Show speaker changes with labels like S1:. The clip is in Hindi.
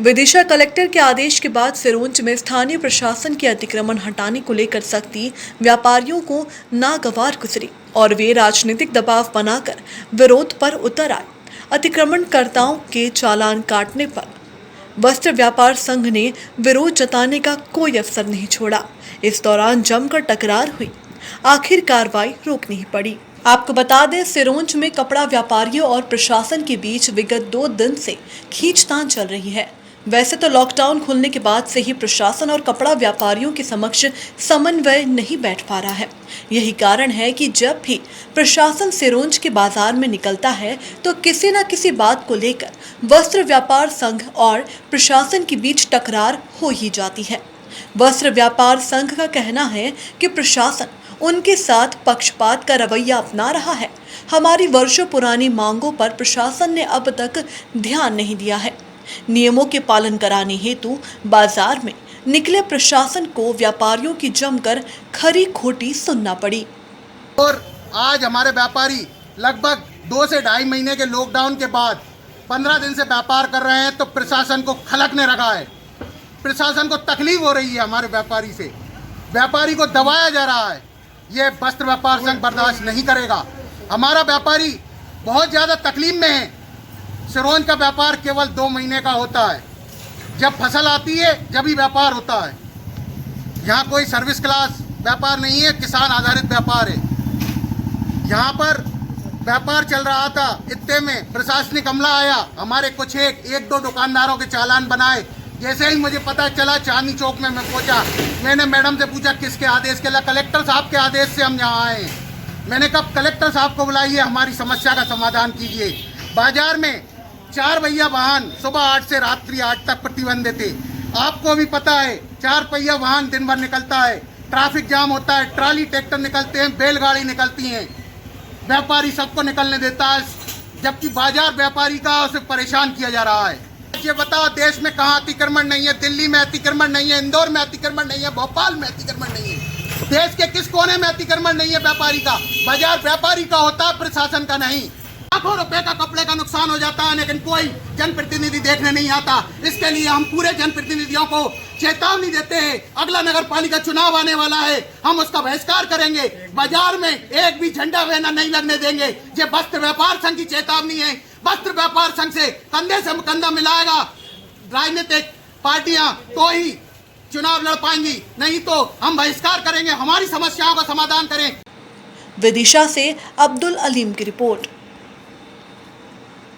S1: विदिशा कलेक्टर के आदेश के बाद सिरोंज में स्थानीय प्रशासन के अतिक्रमण हटाने को लेकर सख्ती व्यापारियों को नागवार गुजरी और वे राजनीतिक दबाव बनाकर विरोध पर उतर आए। अतिक्रमणकर्ताओं के चालान काटने पर वस्त्र व्यापार संघ ने विरोध जताने का कोई अवसर नहीं छोड़ा। इस दौरान जमकर टकरार हुई, आखिर कार्रवाई रोकनी ही पड़ी। आपको बता दें, सिरोंज में कपड़ा व्यापारियों और प्रशासन के बीच विगत 2 दिन से खींचतान चल रही है। वैसे तो लॉकडाउन खुलने के बाद से ही प्रशासन और कपड़ा व्यापारियों के समक्ष समन्वय नहीं बैठ पा रहा है। यही कारण है कि जब भी प्रशासन सिरोंज के बाजार में निकलता है तो किसी न किसी बात को लेकर वस्त्र व्यापार संघ और प्रशासन के बीच टकरार हो ही जाती है। वस्त्र व्यापार संघ का कहना है कि प्रशासन उनके साथ पक्षपात का रवैया अपना रहा है। हमारी वर्षों पुरानी मांगों पर प्रशासन ने अब तक ध्यान नहीं दिया है। नियमों के पालन कराने हेतु बाजार में निकले प्रशासन को व्यापारियों की जमकर खरी खोटी सुनना पड़ी।
S2: और आज हमारे व्यापारी लगभग 2 से 2.5 महीने के लॉकडाउन के बाद 15 दिन से व्यापार कर रहे हैं, तो प्रशासन को खलक ने रखा है। प्रशासन को तकलीफ हो रही है, हमारे व्यापारी से व्यापारी को दबाया जा रहा है। ये वस्त्र व्यापार संघ बर्दाश्त नहीं करेगा। हमारा व्यापारी बहुत ज़्यादा तकलीफ में है। सिरोंज का व्यापार केवल 2 महीने का होता है, जब फसल आती है जब ही व्यापार होता है। यहाँ कोई सर्विस क्लास व्यापार नहीं है, किसान आधारित व्यापार है। यहाँ पर व्यापार चल रहा था, इतने में प्रशासनिक अमला आया, हमारे कुछ एक दो दुकानदारों के चालान बनाए। जैसे ही मुझे पता चला, चांदनी चौक में मैं पहुँचा, मैंने मैडम से पूछा किसके आदेश के लिए? कलेक्टर साहब के आदेश से हम यहाँ आए हैं। मैंने कहा कलेक्टर साहब को बुलाइए, हमारी समस्या का समाधान कीजिए। बाजार में 4 पहिया वाहन सुबह 8 से रात्रि 8 तक प्रतिबंधित है। आपको भी पता है, 4 पहिया वाहन दिन भर निकलता है, ट्रैफिक जाम होता है, ट्राली ट्रैक्टर निकलते हैं, बैलगाड़ी निकलती हैं, व्यापारी सबको निकलने देता है, जबकि बाजार व्यापारी का उसे परेशान किया जा रहा है। ये बताओ, देश में कहाँ अतिक्रमण नहीं है? दिल्ली में अतिक्रमण नहीं है, इंदौर में अतिक्रमण नहीं है, भोपाल में अतिक्रमण नहीं है। देश के किस कोने में अतिक्रमण नहीं है व्यापारी का? बाजार व्यापारी का होता है, प्रशासन का नहीं। लाखों रुपए का कपड़े का नुकसान हो जाता है, लेकिन कोई जनप्रतिनिधि देखने नहीं आता। इसके लिए हम पूरे जनप्रतिनिधियों को चेतावनी देते हैं, अगला नगर पालिका चुनाव आने वाला है, हम उसका बहिष्कार करेंगे। बाजार में एक भी झंडा बैनर नहीं लगने देंगे। ये वस्त्र व्यापार संघ की चेतावनी है। वस्त्र व्यापार संघ से कंधे से कंधा मिलाएगा राजनीतिक पार्टियां, तो ही चुनाव लड़ पाएंगी, नहीं तो हम बहिष्कार करेंगे। हमारी समस्याओं का समाधान करें।
S1: विदिशा से अब्दुल अलीम की रिपोर्ट।